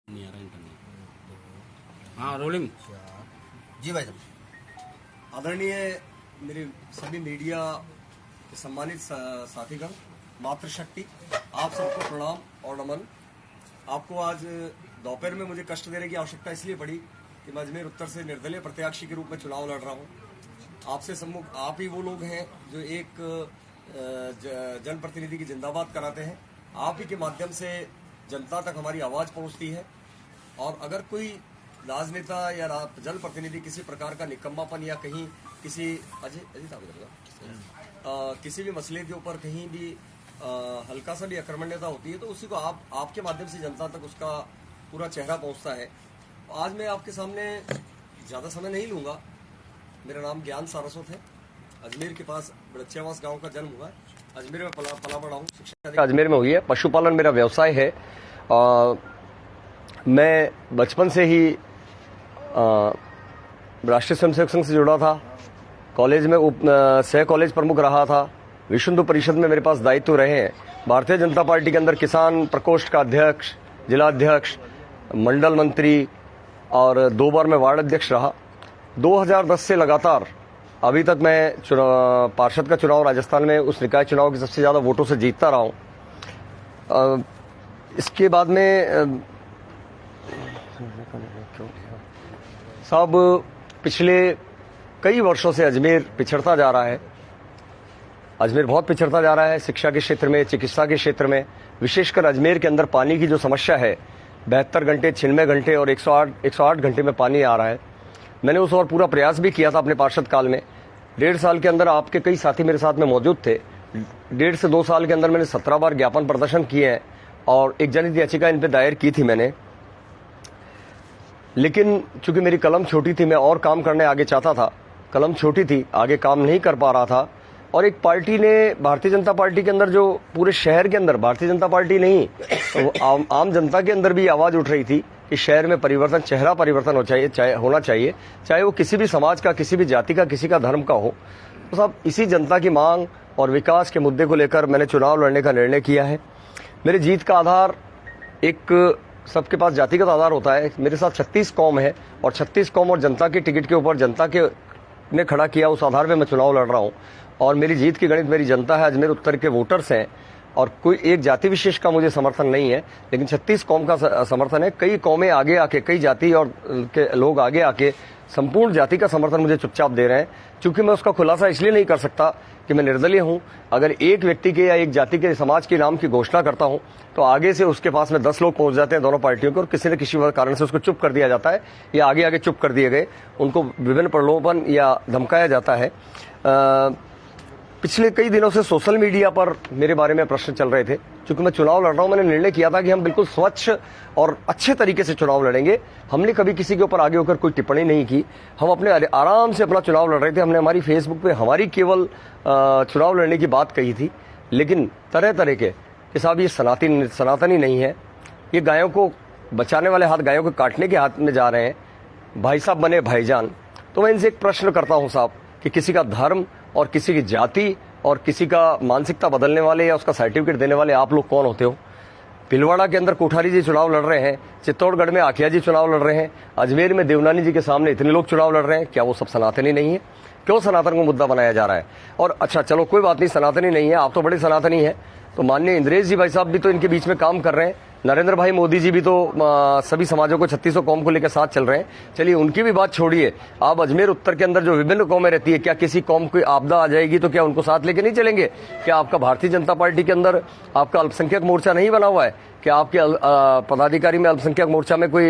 नहीं आ रहा इंटरनेट। हाँ रोलिंग। जी भाई साहब। आदरणीय मेरे सभी मीडिया के सम्मानित साथीगण, मातृशक्ति, आप सबको प्रणाम और नमन। आपको आज दोपहर में मुझे कष्ट देने की आवश्यकता इसलिए पड़ी कि मैं अजमेर उत्तर से निर्दलीय प्रत्याशी के रूप में चुनाव लड़ रहा हूँ। आपसे सम्मुख आप ही वो लोग हैं जो एक जनप्रतिनिधि की जिंदाबाद कराते हैं। आप ही के माध्यम से जनता तक हमारी आवाज पहुंचती है। और अगर कोई राजनेता या जनप्रतिनिधि किसी प्रकार का निकम्मापन या कहीं किसी किसी भी मसले के ऊपर कहीं भी हल्का सा भी अकर्मण्यता होती है तो उसी को आपके माध्यम से जनता तक उसका पूरा चेहरा पहुंचता है। आज मैं आपके सामने ज्यादा समय नहीं लूंगा। मेरा नाम ज्ञान सारस्वत है। अजमेर के पास बड़च्चियावास गांव का जन्म हुआ है। अजमेर में पला बड़ा हूँ। शिक्षा अजमेर में हुई है। पशुपालन मेरा व्यवसाय है। मैं बचपन से ही राष्ट्रीय स्वयंसेवक संघ से जुड़ा था। कॉलेज में सह कॉलेज प्रमुख रहा था। विश्व हिंदू परिषद में मेरे पास दायित्व रहे हैं। भारतीय जनता पार्टी के अंदर किसान प्रकोष्ठ का अध्यक्ष, जिलाध्यक्ष, मंडल मंत्री और 2 बार मैं वार्ड अध्यक्ष रहा। 2010 से लगातार अभी तक मैं पार्षद का चुनाव राजस्थान में उस निकाय चुनाव के सबसे ज्यादा वोटों से जीतता रहा हूं। इसके बाद में सब पिछले कई वर्षों से अजमेर पिछड़ता जा रहा है। अजमेर बहुत पिछड़ता जा रहा है शिक्षा के क्षेत्र में, चिकित्सा के क्षेत्र में। विशेषकर अजमेर के अंदर पानी की जो समस्या है, 72 घंटे, 96 घंटे और 108 घंटे में पानी आ रहा है। मैंने उस और पूरा प्रयास भी किया था अपने पार्षद काल में। 1.5 साल के अंदर आपके कई साथी मेरे साथ में मौजूद थे। 1.5 से 2 साल के अंदर मैंने 17 बार ज्ञापन प्रदर्शन किए हैं और एक जनहित याचिका इन पे दायर की थी मैंने। लेकिन चूंकि मेरी कलम छोटी थी, मैं और काम करने आगे चाहता था। कलम छोटी थी, आगे काम नहीं कर पा रहा था। और एक पार्टी ने, भारतीय जनता पार्टी के अंदर, जो पूरे शहर के अंदर, भारतीय जनता पार्टी नहीं, तो आम जनता के अंदर भी आवाज उठ रही थी कि शहर में परिवर्तन, चेहरा परिवर्तन होना चाहिए, चाहे वो किसी भी समाज का, किसी भी जाति का, किसी का धर्म का हो। तो साहब, इसी जनता की मांग और विकास के मुद्दे को लेकर मैंने चुनाव लड़ने का निर्णय किया है। मेरे जीत का आधार, एक सबके पास जातिगत आधार होता है। मेरे साथ 36 कौम है और 36 कौम और जनता के टिकट के ऊपर जनता के ने खड़ा किया, उस आधार पे मैं चुनाव लड़ रहा हूं। और मेरी जीत की गणित मेरी जनता है, अजमेर उत्तर के वोटर्स हैं। और कोई एक जाति विशेष का मुझे समर्थन नहीं है, लेकिन 36 कौम का समर्थन है। कई कौमें आगे आके, कई जाति और के लोग आगे आके संपूर्ण जाति का समर्थन मुझे चुपचाप दे रहे हैं। चूंकि मैं उसका खुलासा इसलिए नहीं कर सकता कि मैं निर्दलीय हूं। अगर एक व्यक्ति के या एक जाति के, समाज के नाम की घोषणा करता हूं तो आगे से उसके पास में 10 लोग पहुंच जाते हैं दोनों पार्टियों के, और किसी न किसी कारण से उसको चुप कर दिया जाता है या आगे आगे चुप कर दिए गए, उनको विभिन्न प्रलोभन या धमकाया जाता है। पिछले कई दिनों से सोशल मीडिया पर मेरे बारे में प्रश्न चल रहे थे। क्योंकि मैं चुनाव लड़ रहा हूं, मैंने निर्णय किया था कि हम बिल्कुल स्वच्छ और अच्छे तरीके से चुनाव लड़ेंगे। हमने कभी किसी के ऊपर आगे होकर कोई टिप्पणी नहीं की। हम अपने आराम से अपना चुनाव लड़ रहे थे। हमने हमारी फेसबुक पे हमारी केवल चुनाव लड़ने की बात कही थी, लेकिन तरह तरह के कि साहब ये सनातनी नहीं है, ये गायों को बचाने वाले हाथ गायों को काटने के हाथ में जा रहे हैं, भाई साहब बने भाईजान। तो मैं इनसे एक प्रश्न करता हूं साहब कि किसी का धर्म और किसी की जाति और किसी का मानसिकता बदलने वाले या उसका सर्टिफिकेट देने वाले आप लोग कौन होते हो? भीलवाड़ा के अंदर कोठारी जी चुनाव लड़ रहे हैं, चित्तौड़गढ़ में आखिया जी चुनाव लड़ रहे हैं, अजमेर में देवनानी जी के सामने इतने लोग चुनाव लड़ रहे हैं। क्या वो सब सनातनी नहीं है? क्यों सनातन को मुद्दा बनाया जा रहा है? और अच्छा चलो कोई बात नहीं, सनातनी नहीं है, आप तो बड़े सनातनी हैं, तो माननीय इंद्रेश जी भाई साहब भी तो इनके बीच में काम कर रहे हैं। नरेंद्र भाई मोदी जी भी तो सभी समाजों को, 3600 कौम को लेकर साथ चल रहे हैं। चलिए उनकी भी बात छोड़िए। आप अजमेर उत्तर के अंदर जो विभिन्न कौमें रहती है, क्या किसी कौम की आपदा आ जाएगी तो क्या उनको साथ लेके नहीं चलेंगे? क्या आपका भारतीय जनता पार्टी के अंदर आपका अल्पसंख्यक मोर्चा नहीं बना हुआ है? क्या आपके पदाधिकारी में अल्पसंख्यक मोर्चा में कोई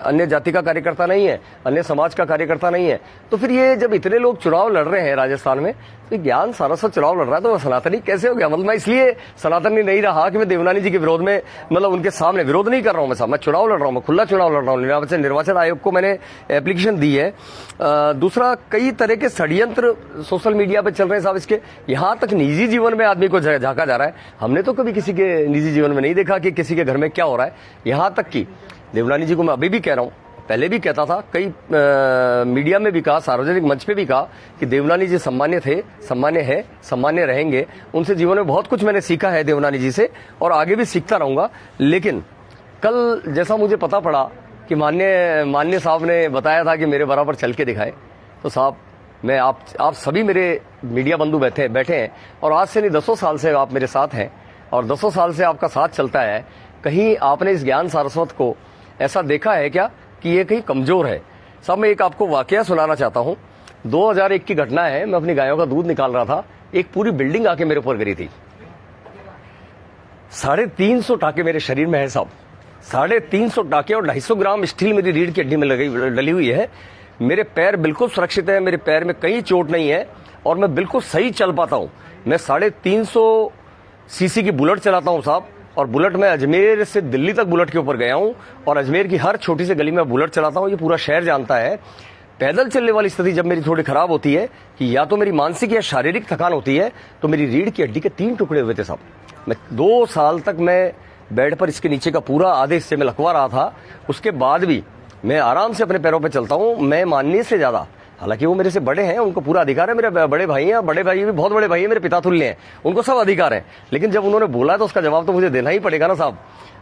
अन्य जाति का कार्यकर्ता नहीं है, अन्य समाज का कार्यकर्ता नहीं है? तो फिर ये जब इतने लोग चुनाव लड़ रहे हैं राजस्थान में, तो ज्ञान सारस्वत चुनाव लड़ रहा है, तो सनातनी कैसे हो गया? मतलब मैं इसलिए सनातनी नहीं रहा कि मैं देवनानी जी के विरोध में, मतलब उनके सामने विरोध नहीं कर रहा हूं। मैं साहब, मैं चुनाव लड़ रहा हूं, मैं खुला चुनाव लड़ रहा हूं। निर्वाचन आयोग को मैंने एप्लीकेशन दी है। दूसरा, कई तरह के षड्यंत्र सोशल मीडिया पे चल रहे हैं साहब। इसके यहां तक निजी जीवन में आदमी को झांका जा रहा है। हमने तो कभी किसी के निजी जीवन में नहीं देखा कि किसी के घर में क्या हो रहा है। यहां तक कि देवनानी जी को मैं अभी भी कह रहा हूं, पहले भी कहता था, कई मीडिया में भी कहा, सार्वजनिक मंच पे भी कहा कि देवनानी जी सम्मान्य थे, सम्मान्य है, सम्मान्य रहेंगे। उनसे जीवन में बहुत कुछ मैंने सीखा है देवनानी जी से, और आगे भी सीखता रहूंगा। लेकिन कल जैसा मुझे पता पड़ा कि माननीय साहब ने बताया था कि मेरे बराबर चल के दिखाए, तो साहब मैं आप सभी मेरे मीडिया बंधु बैठे हैं और आज से नहीं 10 साल से आप मेरे साथ हैं और 10 साल से आपका साथ चलता है। कहीं आपने इस ज्ञान सारस्वत को ऐसा देखा है क्या कि ये कहीं कमजोर है? साहब मैं एक आपको वाकया सुनाना चाहता हूँ। 2001 की घटना है, मैं अपनी गायों का दूध निकाल रहा था, एक पूरी बिल्डिंग आके मेरे ऊपर गिरी थी। 350 टाके मेरे शरीर में है साहब, 350 टाके और 250 ग्राम स्टील मेरी रीढ़ की हड्डी में डली हुई है। मेरे पैर बिल्कुल सुरक्षित है, मेरे पैर में कहीं चोट नहीं है और मैं बिल्कुल सही चल पाता हूं। मैं 350 सीसी की बुलेट चलाता हूं साहब, और बुलेट में अजमेर से दिल्ली तक बुलेट के ऊपर गया हूं और अजमेर की हर छोटी सी गली में बुलेट चलाता हूं। ये पूरा शहर जानता है। पैदल चलने वाली स्थिति जब मेरी थोड़ी खराब होती है कि या तो मेरी मानसिक या शारीरिक थकान होती है, तो मेरी रीढ़ की हड्डी के 3 टुकड़े हुए थे साहब। मैं 2 साल तक मैं बेड पर इसके नीचे का पूरा आधे हिस्से में लकवा रहा था। उसके बाद भी मैं आराम से अपने पैरों पर चलता हूं। मैं माननीय से ज्यादा, हालांकि वो मेरे से बड़े हैं, उनको पूरा अधिकार है, मेरे बड़े भाई हैं, बड़े भाई भी बहुत बड़े भाई हैं, मेरे पिता तुल्य हैं, उनको सब अधिकार है। लेकिन जब उन्होंने बोला तो उसका जवाब तो मुझे देना ही पड़ेगा ना साहब।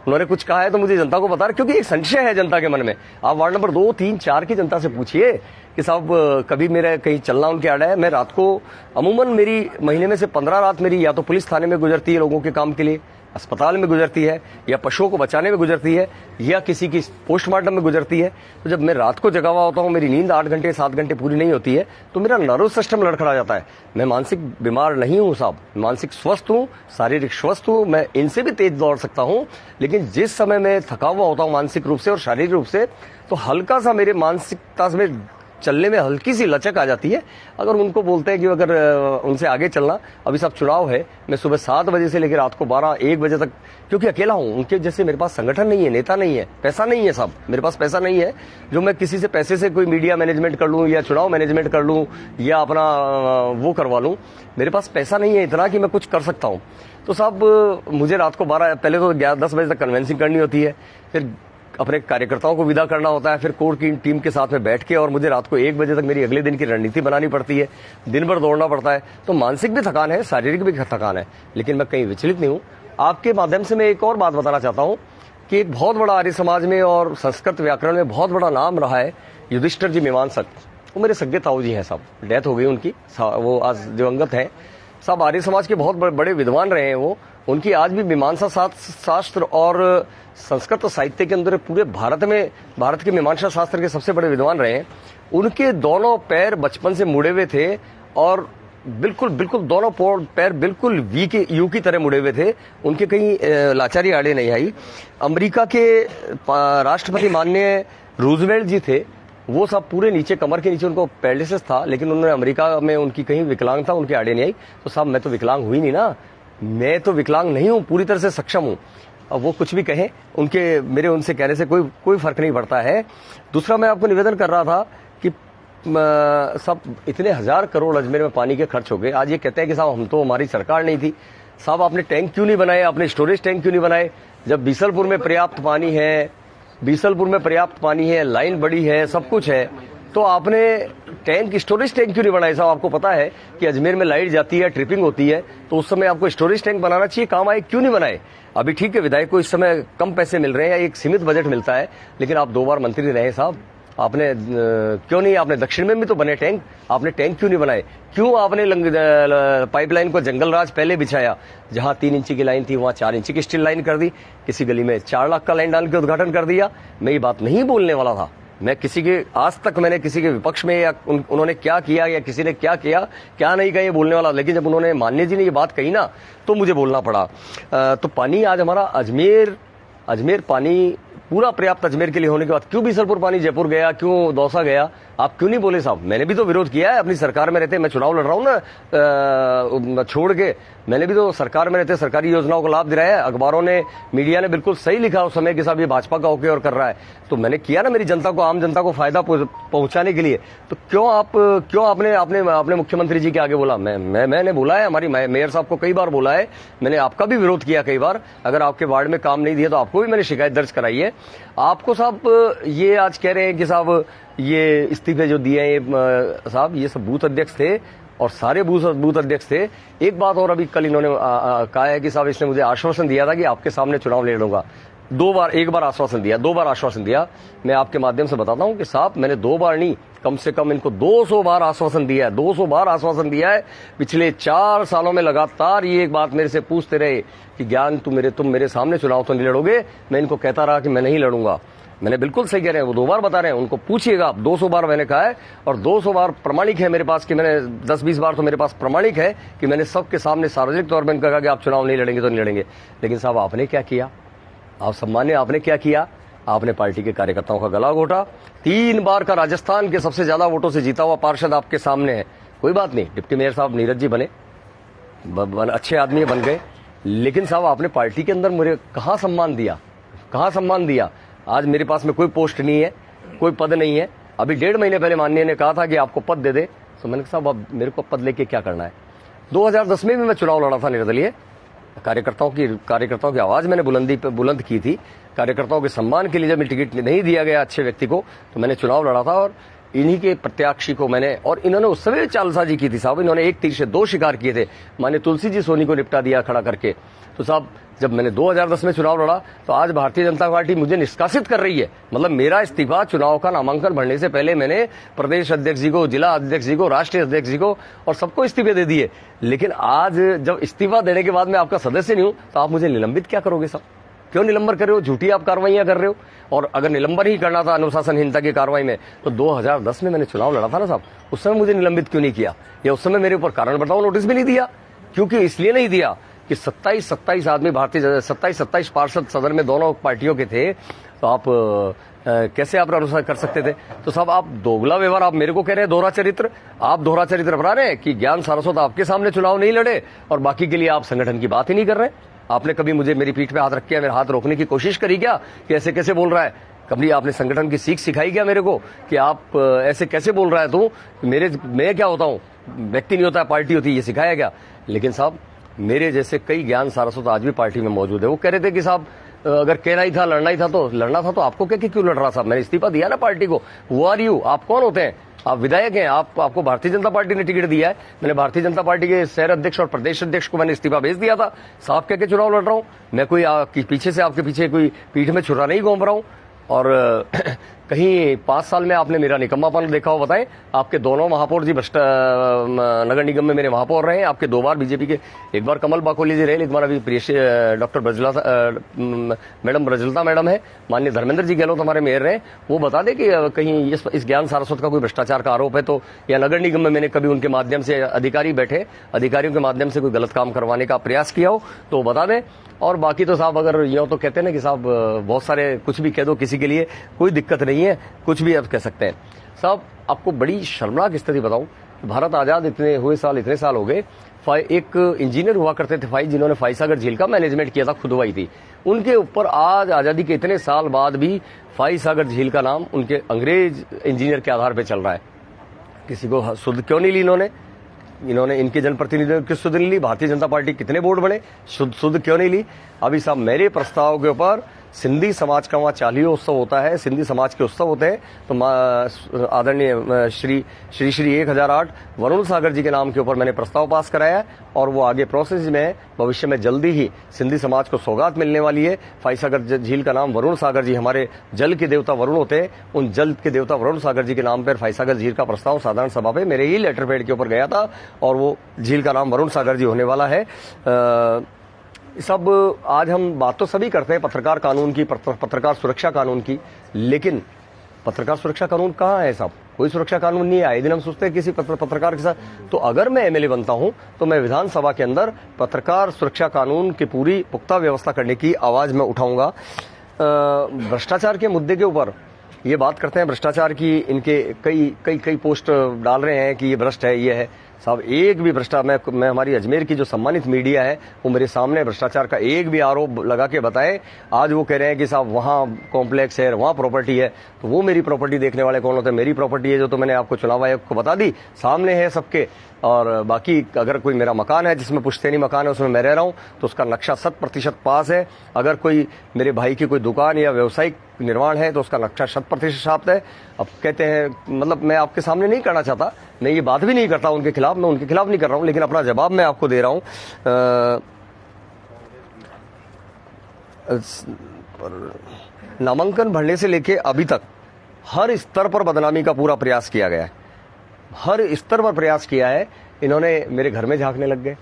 उन्होंने कुछ कहा है तो मुझे जनता को बता रहे, क्योंकि एक संशय है जनता के मन में। आप वार्ड नंबर 2, 3, 4 की जनता से पूछिए कि साहब कभी मेरा कहीं चलना उनके आड़ा है। मैं रात को अमूमन मेरी महीने में से 15 रात मेरी या तो पुलिस थाने में गुजरती है लोगों के काम के लिए, अस्पताल में गुजरती है, या पशुओं को बचाने में गुजरती है, या किसी की पोस्टमार्टम में गुजरती है। तो जब मैं रात को जगा हुआ होता हूं, मेरी नींद 8 घंटे 7 घंटे पूरी नहीं होती है, तो मेरा नर्वस सिस्टम लड़खड़ा जाता है। मैं मानसिक बीमार नहीं हूं साहब, मानसिक स्वस्थ हूं, शारीरिक स्वस्थ हूं, मैं इनसे भी तेज दौड़ सकता हूं। लेकिन जिस समय मैं थका हुआ होता हूं मानसिक रूप से और शारीरिक रूप से, तो हल्का सा मेरे मानसिकता में चलने में हल्की सी लचक आ जाती है। अगर उनको बोलते हैं कि अगर उनसे आगे चलना, अभी सब चुनाव है, मैं सुबह 7 बजे से लेकर रात को 12-1 बजे तक, क्योंकि अकेला हूं, उनके जैसे मेरे पास संगठन नहीं है, नेता नहीं है, पैसा नहीं है साहब, मेरे पास पैसा नहीं है जो मैं किसी से पैसे से कोई मीडिया मैनेजमेंट कर लूं या चुनाव मैनेजमेंट कर लूं या अपना वो करवा लूं। मेरे पास पैसा नहीं है इतना कि मैं कुछ कर सकता हूं। तो साहब मुझे रात को 12, पहले तो 10 बजे तक कन्वेंसिंग करनी होती है, फिर अपने कार्यकर्ताओं को विदा करना होता है, फिर कोर की टीम के साथ में बैठ के, और मुझे रात को 1 बजे तक मेरी अगले दिन की रणनीति बनानी पड़ती है। दिन भर दौड़ना पड़ता है, तो मानसिक भी थकान है, शारीरिक भी थकान है, लेकिन मैं कहीं विचलित नहीं हूं। आपके माध्यम से मैं एक और बात बताना चाहता हूं कि एक बहुत बड़ा आर्य समाज में और संस्कृत व्याकरण में बहुत बड़ा नाम रहा है युधिष्ठिर जी मीमांसक। वो मेरे सगे ताऊ जी हैं साहब, डेथ हो गई उनकी, वो आज दिवंगत है साहब। आर्य समाज के बहुत बड़े विद्वान रहे हैं वो। उनकी आज भी मीमांसा शास्त्र और संस्कृत साहित्य के अंदर पूरे भारत के मीमांसा शास्त्र के सबसे बड़े विद्वान रहे हैं। उनके दोनों पैर बचपन से मुड़े हुए थे और बिल्कुल दोनों पैर बिल्कुल यू की तरह मुड़े हुए थे। उनके कहीं लाचारी आड़े नहीं आई। अमेरिका के राष्ट्रपति माननीय रूजवेल्ट जी थे, वो सब पूरे नीचे कमर के नीचे उनको पैरालिसिस था, लेकिन उन्होंने अमेरिका में उनकी कहीं विकलांगता उनके आड़े नहीं आई। तो साहब मैं तो विकलांग हुई नहीं ना, मैं तो विकलांग नहीं हूं, पूरी तरह से सक्षम हूं। अब वो कुछ भी कहें, मेरे उनसे कहने से कोई फर्क नहीं पड़ता है। दूसरा मैं आपको निवेदन कर रहा था कि सब इतने 1000 करोड़ अजमेर में पानी के खर्च हो गए। आज ये कहते हैं कि साहब हम तो, हमारी सरकार नहीं थी। साहब आपने टैंक क्यों नहीं बनाए, आपने स्टोरेज टैंक क्यों नहीं बनाए? जब बीसलपुर में पर्याप्त पानी है, लाइन बड़ी है, सब कुछ है, तो आपने स्टोरेज टैंक क्यों नहीं बनाए? साहब आपको पता है कि अजमेर में लाइट जाती है, ट्रिपिंग होती है, तो उस समय आपको स्टोरेज टैंक बनाना चाहिए, काम आए, क्यों नहीं बनाए? अभी ठीक है, विधायक को इस समय कम पैसे मिल रहे हैं, एक सीमित बजट मिलता है, लेकिन आप 2 बार मंत्री रहे साहब, आपने क्यों नहीं, आपने दक्षिण में भी तो बने टैंक, आपने टैंक क्यों नहीं बनाए? क्यों आपने पाइपलाइन को जंगल राज पहले बिछाया? जहां 3 इंची की लाइन थी वहां 4 इंची की स्टील लाइन कर दी, किसी गली में 4 लाख का लाइन डाल के उद्घाटन कर दिया। मैं ये बात नहीं बोलने वाला था, मैं आज तक मैंने किसी के विपक्ष में या उन्होंने क्या किया या किसी ने क्या किया क्या नहीं कहा ये बोलने वाला, लेकिन जब उन्होंने माननीय जी ने ये बात कही ना, तो मुझे बोलना पड़ा। तो पानी आज हमारा अजमेर पानी पूरा पर्याप्त अजमेर के लिए होने के बाद क्यों बीसलपुर पानी जयपुर गया, क्यों दौसा गया, आप क्यों नहीं बोले साहब? मैंने भी तो विरोध किया है अपनी सरकार में रहते, मैं चुनाव लड़ रहा हूं ना छोड़ के, मैंने भी तो सरकार में रहते सरकारी योजनाओं को लाभ दिलाया है। अखबारों ने, मीडिया ने बिल्कुल सही लिखा उस समय कि साहब ये भाजपा का होके और कर रहा है, तो मैंने किया ना मेरी जनता को, आम जनता को फायदा पहुंचाने के लिए। तो क्यों आपने मुख्यमंत्री जी के आगे बोला? मैंने बोला है, हमारी मेयर साहब को कई बार बोला है, मैंने आपका भी विरोध किया कई बार। अगर आपके वार्ड में काम नहीं दिया तो आपको भी मैंने शिकायत दर्ज कराई है। आपको साहब ये आज कह रहे हैं कि साहब ये इस्तीफे जो दिए हैं साहब, ये सब बूथ अध्यक्ष थे और सारे बूथ अध्यक्ष थे। एक बात और, अभी कल इन्होंने कहा है कि साहब इसने मुझे आश्वासन दिया था कि आपके सामने चुनाव लड़ लूंगा। 2 बार, 1 बार आश्वासन दिया, 2 बार आश्वासन दिया। मैं आपके माध्यम से बताता हूं कि साहब मैंने 2 बार नहीं, कम से कम इनको 200 बार आश्वासन दिया है, 200 बार आश्वासन दिया है। पिछले 4 सालों में लगातार ये एक बात मेरे से पूछते रहे कि ज्ञान तुम मेरे सामने चुनाव तो नहीं लड़ोगे। मैं इनको कहता रहा कि मैं नहीं लड़ूंगा। मैंने बिल्कुल सही कह रहे हैं, वो 2 बार बता रहे हैं, उनको पूछिएगा आप। 200 बार मैंने कहा है और 200 बार प्रमाणिक है मेरे पास कि मैंने 10-20 बार तो मेरे पास प्रमाणिक है कि मैंने सबके सामने सार्वजनिक तौर पर कहा कि आप चुनाव नहीं लड़ेंगे तो नहीं लड़ेंगे। लेकिन साहब आपने क्या किया? आप सम्मान्य, आपने क्या किया? आपने पार्टी के कार्यकर्ताओं का गला घोटा। 3 बार का राजस्थान के सबसे ज्यादा वोटों से जीता हुआ पार्षद आपके सामने है। कोई बात नहीं, डिप्टी मेयर साहब नीरज जी बने, अच्छे आदमी बन गए, लेकिन साहब आपने पार्टी के अंदर मुझे कहां सम्मान दिया? कहां सम्मान दिया? आज मेरे पास में कोई पोस्ट नहीं है, कोई पद नहीं है। अभी 1.5 महीने पहले माननीय ने कहा था कि आपको पद दे दे, तो मैंने कहा साहब अब मेरे को पद लेके क्या करना है। 2010 में भी मैं चुनाव लड़ा था निर्दलीय। कार्यकर्ताओं की आवाज मैंने बुलंद की थी। कार्यकर्ताओं के सम्मान के लिए जब टिकट नहीं दिया गया अच्छे व्यक्ति को, तो मैंने चुनाव लड़ा था और इन्हीं के प्रत्याशी को मैंने, और इन्होंने उस समय चालसाजी की थी साहब। इन्होंने 1 तीर से 2 शिकार किए थे। माने तुलसी जी सोनी को निपटा दिया खड़ा करके। तो साहब जब मैंने 2010 में चुनाव लड़ा तो आज भारतीय जनता पार्टी मुझे निष्कासित कर रही है। मतलब मेरा इस्तीफा चुनाव का नामांकन भरने से पहले मैंने प्रदेश अध्यक्ष जी को, जिला अध्यक्ष जी को, राष्ट्रीय अध्यक्ष जी को और सबको इस्तीफे दे दिए। लेकिन आज जब इस्तीफा देने के बाद मैं आपका सदस्य नहीं हूं तो आप मुझे निलंबित क्या करोगे साहब? क्यों निलंबन कर रहे हो? झूठी आप कार्रवाइयां कर रहे हो। और अगर निलंबन ही करना था अनुशासनहीनता की कार्रवाई में, तो 2010 में मैंने चुनाव लड़ा था ना साहब, उस समय मुझे निलंबित क्यों नहीं किया? या उस समय मेरे ऊपर कारण बताओ नोटिस भी नहीं दिया? क्योंकि इसलिए नहीं दिया कि 27 आदमी भारतीय 27 पार्षद सदन में दोनों पार्टियों के थे, तो आप कैसे आप अनुसार कर सकते थे? तो साहब आप दोगला व्यवहार, आप मेरे को कह रहे हैं दोहरा चरित्र। आप दोहरा चरित्र अपना रहे हैं कि ज्ञान सारस्वत आपके सामने चुनाव नहीं लड़े और बाकी के लिए आप संगठन की बात ही नहीं कर रहे। आपने कभी मुझे मेरी पीठ पे हाथ रख के मेरा हाथ रोकने की कोशिश करी क्या कि ऐसे कैसे बोल रहा है? कभी आपने संगठन की सीख सिखाई क्या मेरे को कि आप ऐसे कैसे बोल रहा है? तू मैं क्या होता हूँ? व्यक्ति नहीं होता है, पार्टी होती है, ये सिखाया गया? लेकिन साहब मेरे जैसे कई ज्ञान सारस्वत आज भी पार्टी में मौजूद है। वो कह रहे थे कि साहब अगर कहना ही था, लड़ना था तो आपको क्या क्यों लड़ रहा साहब? मैंने इस्तीफा दिया ना पार्टी को। Who are you? आप कौन होते हैं? आप विधायक हैं। आपको भारतीय जनता पार्टी ने टिकट दिया है। मैंने भारतीय जनता पार्टी के शहर अध्यक्ष और प्रदेश अध्यक्ष को मैंने इस्तीफा भेज दिया था। साफ कह के चुनाव लड़ रहा हूं मैं। कोई पीछे से आपके पीछे कोई पीठ में छुरा नहीं घूम रहा हूं। और कहीं 5 साल में आपने मेरा निकम्मापन देखा हो? बताएं। आपके दोनों महापौर जी नगर निगम में मेरे महापौर रहे। आपके 2 बार बीजेपी के, एक बार कमल बाकोली जी रहे, एक बार अभी प्रिय डॉक्टर ब्रजलता मैडम है, माननीय धर्मेंद्र जी गहलोत हमारे मेयर रहे। वो बता दें कि कहीं इस ज्ञान सारस्वत का कोई भ्रष्टाचार का आरोप है तो, या नगर निगम में मैंने कभी उनके माध्यम से अधिकारी बैठे, अधिकारियों के माध्यम से कोई गलत काम करवाने का प्रयास किया हो तो बता दें। और बाकी तो साहब अगर यूं तो कहते हैं ना कि साहब बहुत सारे कुछ भी कह दो किसी के लिए कोई दिक्कत नहीं है, कुछ भी आप कह सकते हैं। साहब आपको बड़ी शर्मनाक स्थिति बताऊं, भारत आजाद इतने साल हो गए। एक इंजीनियर हुआ करते थे फाई, जिन्होंने फाईसागर झील का मैनेजमेंट किया था, खुदवाई थी। उनके ऊपर आज आजादी के इतने साल बाद भी फाईसागर झील का नाम उनके अंग्रेज इंजीनियर के आधार पर चल रहा है। किसी को सुध क्यों नहीं ली इन्होंने इनके जनप्रतिनिधियों की सुध नहीं ली? भारतीय जनता पार्टी कितने बोर्ड बने, सुध क्यों नहीं ली? अभी साहब मेरे प्रस्ताव के ऊपर सिंधी समाज का वहाँ 40 उत्सव होता है, सिंधी समाज के उत्सव होते हैं, तो आदरणीय श्री 1008 वरुण सागर जी के नाम के ऊपर मैंने प्रस्ताव पास कराया है और वो आगे प्रोसेस में है। भविष्य में जल्दी ही सिंधी समाज को सौगात मिलने वाली है। फाईसागर झील का नाम वरुण सागर जी, हमारे जल के देवता वरुण होते हैं, उन जल के देवता वरुण सागर जी के नाम पर फाईसागर झील का प्रस्ताव साधारण सभा पे मेरे ही लेटर पैड के ऊपर गया था और वो झील का नाम वरुण सागर जी होने वाला है। सब आज हम बात तो सभी करते हैं पत्रकार कानून की, पत्रकार सुरक्षा कानून की, लेकिन पत्रकार सुरक्षा कानून कहाँ है साहब? कोई सुरक्षा कानून नहीं है। आए दिन हम सोचते हैं किसी पत्रकार के साथ। तो अगर मैं एमएलए बनता हूं तो मैं विधानसभा के अंदर पत्रकार सुरक्षा कानून की पूरी पुख्ता व्यवस्था करने की आवाज मैं उठाऊंगा। भ्रष्टाचार के मुद्दे के ऊपर ये बात करते हैं, भ्रष्टाचार की इनके कई पोस्ट डाल रहे हैं कि ये भ्रष्ट है, ये है। साहब एक भी मैं हमारी अजमेर की जो सम्मानित मीडिया है वो मेरे सामने भ्रष्टाचार का एक भी आरोप लगा के बताए। आज वो कह रहे हैं कि साहब वहाँ कॉम्प्लेक्स है, वहाँ प्रॉपर्टी है, तो वो मेरी प्रॉपर्टी देखने वाले कौन होते हैं? मेरी प्रॉपर्टी है जो तो मैंने आपको चुनाव आयोग को बता दी, सामने है सबके। और बाकी अगर कोई मेरा मकान है जिसमें पुश्तैनी मकान है उसमें मैं रह रहा हूं तो उसका नक्शा 100% पास है। अगर कोई मेरे भाई की कोई दुकान या व्यवसायिक निर्माण है तो उसका नक्शा 100% साफ है। अब कहते हैं, मतलब मैं आपके सामने नहीं करना चाहता, मैं ये बात भी नहीं करता उनके खिलाफ, मैं उनके खिलाफ नहीं कर रहा हूं, लेकिन अपना जवाब मैं आपको दे रहा हूं। नामांकन भरने से लेके अभी तक हर स्तर पर बदनामी का पूरा प्रयास किया गया है, हर स्तर पर प्रयास किया है। इन्होंने मेरे घर में झांकने लग गए।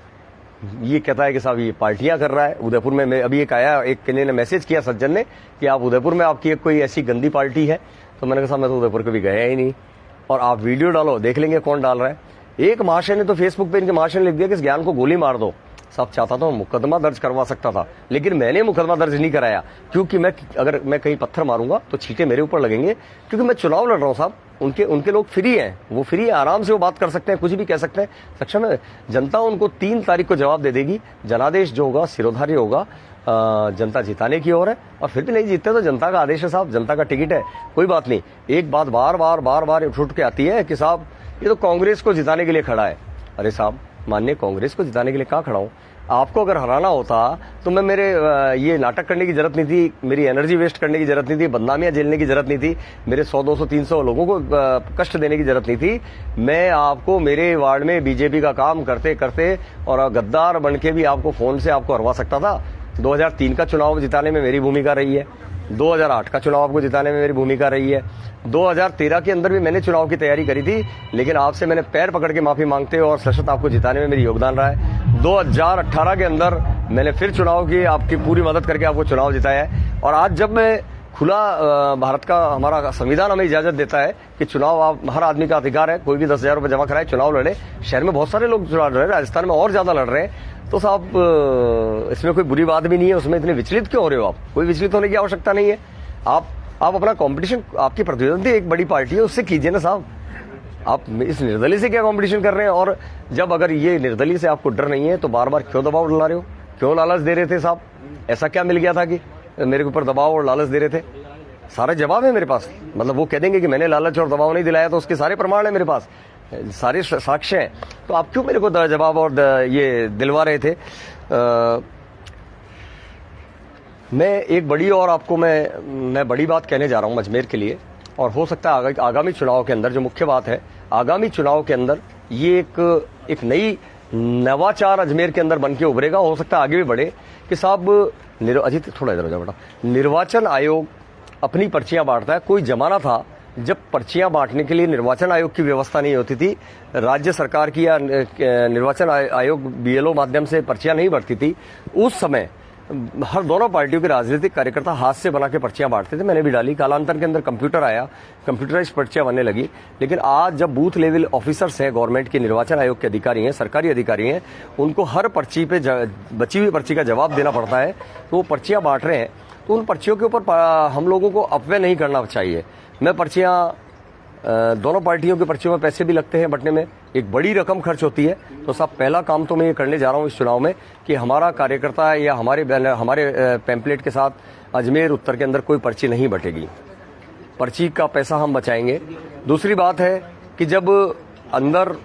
ये कहता है कि साहब ये पार्टियां कर रहा है उदयपुर में। अभी एक आया, एक ने मैसेज किया सज्जन ने कि आप उदयपुर में आपकी कोई ऐसी गंदी पार्टी है। तो मैंने कहा साहब मैं तो उदयपुर कभी गया ही नहीं, और आप वीडियो डालो देख लेंगे कौन डाल रहा है। एक महाशय ने तो फेसबुक पे इनके महाशय ने लिख दिया कि इस ज्ञान को गोली मार दो। साहब चाहता तो मुकदमा दर्ज करवा सकता था, लेकिन मैंने मुकदमा दर्ज नहीं कराया, क्योंकि अगर मैं कहीं पत्थर मारूंगा तो छींटे मेरे ऊपर लगेंगे, क्योंकि मैं चुनाव लड़ रहा हूं साहब। उनके लोग फ्री हैं, वो फ्री है, आराम से वो बात कर सकते हैं, कुछ भी कह सकते हैं, सक्षम है। जनता उनको 3 तारीख को जवाब दे देगी। जनादेश जो होगा सिरोधार्य होगा, जनता जिताने की ओर है, और फिर भी नहीं जीतते तो जनता का आदेश है साहब, जनता का टिकट है, कोई बात नहीं। एक बात बार बार उठ के आती है कि साहब ये तो कांग्रेस को जिताने के लिए खड़ा है। अरे साहब माननीय, कांग्रेस को जिताने के लिए कहाँ खड़ा हूं? आपको अगर हराना होता तो मैं मेरे ये नाटक करने की जरूरत नहीं थी, मेरी एनर्जी वेस्ट करने की जरूरत नहीं थी, बदनामियां झेलने की जरूरत नहीं थी, मेरे 100, 200, 300 लोगों को कष्ट देने की जरूरत नहीं थी। मैं आपको मेरे वार्ड में बीजेपी का काम करते करते और गद्दार बन के भी आपको फोन से आपको हरवा सकता था। 2003 का चुनाव जिताने में मेरी भूमिका रही है, 2008 का चुनाव आपको जिताने में मेरी भूमिका रही है, 2013 के अंदर भी मैंने चुनाव की तैयारी करी थी, लेकिन आपसे मैंने पैर पकड़ के माफी मांगते और सशक्त आपको जिताने में मेरी योगदान रहा है। 2018 के अंदर मैंने फिर चुनाव की आपकी पूरी मदद करके आपको चुनाव जिताया है। और आज जब मैं खुला, भारत का हमारा संविधान हमें इजाजत देता है कि चुनाव आप हर आदमी का अधिकार है, कोई भी 10,000 रुपए जमा कराए चुनाव लड़े। शहर में बहुत सारे लोग चुनाव लड़ रहे हैं, राजस्थान में और ज्यादा लड़ रहे हैं, तो साहब इसमें कोई बुरी बात भी नहीं है। उसमें इतने विचलित क्यों हो रहे हो आप? कोई विचलित होने की आवश्यकता नहीं है। आप अपना कंपटीशन, आपकी प्रतिद्वंदी एक बड़ी पार्टी है, उससे कीजिए ना साहब। आप इस निर्दलीय से क्या कंपटीशन कर रहे हैं? और जब अगर ये निर्दलीय से आपको डर नहीं है तो बार बार क्यों दबाव डला रहे हो? क्यों लालच दे रहे थे साहब? ऐसा क्या मिल गया था कि मेरे ऊपर दबाव और लालच दे रहे थे? सारे जवाब है मेरे पास। मतलब वो कह देंगे कि मैंने लालच और दबाव नहीं दिलाया, तो उसके सारे प्रमाण है मेरे पास, सारे साक्ष्य हैं। तो आप क्यों मेरे को जवाब और ये दिलवा रहे थे? मैं एक बड़ी और आपको मैं बड़ी बात कहने जा रहा हूं अजमेर के लिए, और हो सकता है आगामी चुनाव के अंदर, जो मुख्य बात है आगामी चुनाव के अंदर, ये एक नई नवाचार अजमेर के अंदर बन के उभरेगा। हो सकता है आगे भी बढ़े कि साहब अजीत थोड़ा इधर हो जाओ बेटा। निर्वाचन आयोग अपनी पर्चियां बांटता है। कोई जमाना था जब पर्चियां बांटने के लिए निर्वाचन आयोग की व्यवस्था नहीं होती थी, राज्य सरकार की या निर्वाचन आयोग बीएलओ माध्यम से पर्चियां नहीं बढ़ती थी। उस समय हर दोनों पार्टियों के राजनीतिक कार्यकर्ता हाथ से बना के पर्चियां बांटते थे। मैंने भी डाली। कालांतर के अंदर कंप्यूटर आया, कंप्यूटराइज पर्चियां बनने लगी। लेकिन आज जब बूथ लेवल ऑफिसर्स हैं, गवर्नमेंट के निर्वाचन आयोग के अधिकारी हैं, सरकारी अधिकारी हैं, उनको हर पर्ची पे बची हुई पर्ची का जवाब देना पड़ता है, तो वो पर्चियां बांट रहे हैं। तो उन पर्चियों के ऊपर हम लोगों को अपव्यय नहीं करना चाहिए। मैं पर्चियां, दोनों पार्टियों की पर्चियों में पैसे भी लगते हैं बंटने में, एक बड़ी रकम खर्च होती है। तो साहब पहला काम तो मैं ये करने जा रहा हूं इस चुनाव में कि हमारा कार्यकर्ता या हमारे पैम्पलेट के साथ अजमेर उत्तर के अंदर कोई पर्ची नहीं बटेगी। पर्ची का पैसा हम बचाएंगे। दूसरी बात है कि जब अंदर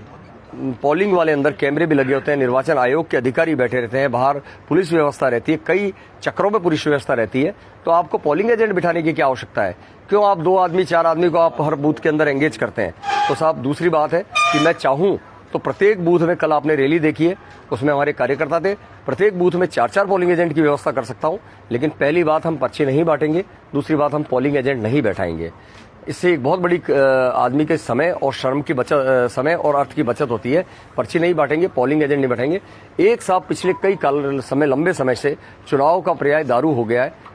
पोलिंग वाले अंदर कैमरे भी लगे होते हैं, निर्वाचन आयोग के अधिकारी बैठे रहते हैं, बाहर पुलिस व्यवस्था रहती है, कई चक्रों में पुलिस व्यवस्था रहती है, तो आपको पोलिंग एजेंट बिठाने की क्या आवश्यकता है? क्यों आप 2 आदमी 4 आदमी को आप हर बूथ के अंदर एंगेज करते हैं? तो साहब दूसरी बात है कि मैं चाहूं तो प्रत्येक बूथ में, कल आपने रैली देखी है उसमें हमारे कार्यकर्ता थे, प्रत्येक बूथ में 4-4 पोलिंग एजेंट की व्यवस्था कर सकता हूं। लेकिन पहली बात हम पर्ची नहीं बांटेंगे, दूसरी बात हम पोलिंग एजेंट नहीं बैठाएंगे। इससे एक बहुत बड़ी आदमी के समय और श्रम की बचत, समय और अर्थ की बचत होती है। पर्ची नहीं बांटेंगे, पोलिंग एजेंट नहीं बैठाएंगे। एक साहब पिछले कई लंबे समय से चुनाव का पर्याय दारू हो गया है।